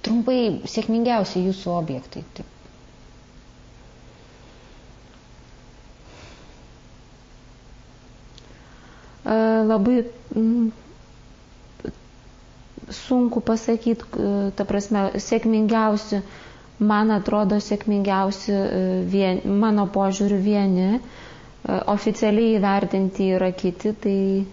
Trumpai sėkmingiausi jūsų objektai. Taip. Labai sunku pasakyti, ta prasme, sėkmingiausi, man atrodo, sėkmingiausi mano požiūriu vieni, oficialiai įvertinti yra kiti, tai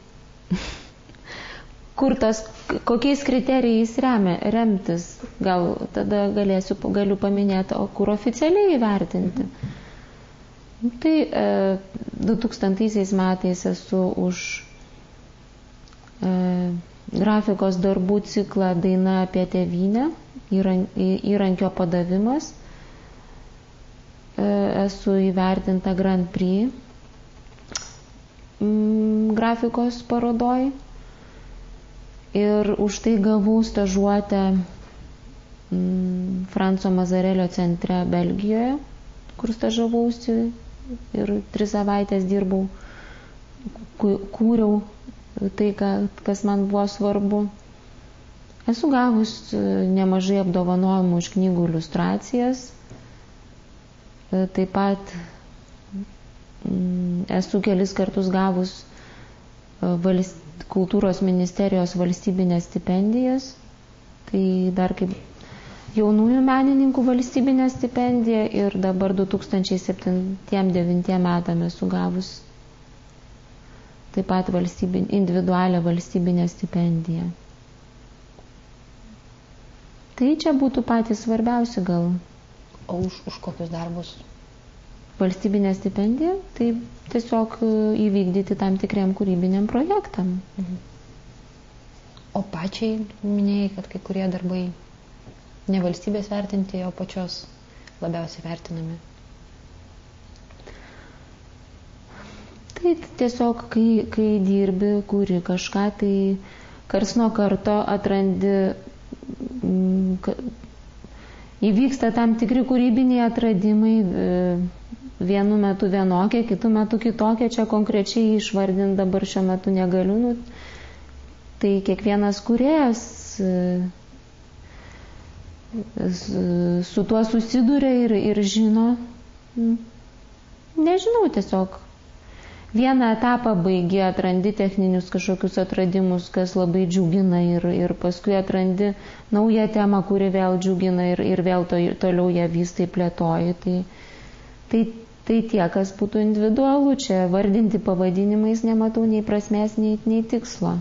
kokiais kriterijais remtis, gal tada galiu paminėti, o kur oficialiai įvertinti. Tai 2000 metais esu už grafikos darbų ciklą Daina apie tėvynę, įrankio padavimas. Esu įvertinta Grand Prix grafikos parodoj ir už tai gavau stažuotę Franco Mazarelio centre Belgijoje, kur stažavausi ir 3 savaitės dirbau, kūriau tai, kas man buvo svarbu. Esu gavus nemažai apdovanojimų už knygų iliustracijas. Taip pat esu kelis kartus gavus Kultūros ministerijos valstybinės stipendijas. Tai dar kaip jaunųjų menininkų valstybinė stipendija ir dabar 2007-2009 metam esu gavus taip pat individualią valstybinę stipendiją. Tai čia būtų patys svarbiausi gal. O už kokius darbus? Valstybinė stipendija, tai tiesiog įvykdyti tam tikriem kūrybiniam projektam. O pačiai minėjai, kad kai kurie darbai ne valstybės vertinti, o pačios labiausiai vertinami. Tai tiesiog, kai dirbi, kuri kažką, tai karts nuo karto atrandi, įvyksta tam tikri kūrybiniai atradimai, vienu metu vienokie, kitu metu kitokie, čia konkrečiai išvardinti dabar šiuo metu negaliu. Tai kiekvienas kūrėjas su tuo susiduria ir žino, nežinau, tiesiog vieną etapą baigi, atrandi techninius kažkokius atradimus, kas labai džiugina ir paskui atrandi naują temą, kuri vėl džiugina ir vėl toliau ją vystai plėtoji. Tai tie, kas būtų individualu, čia vardinti pavadinimais nematau nei prasmės, nei tikslo.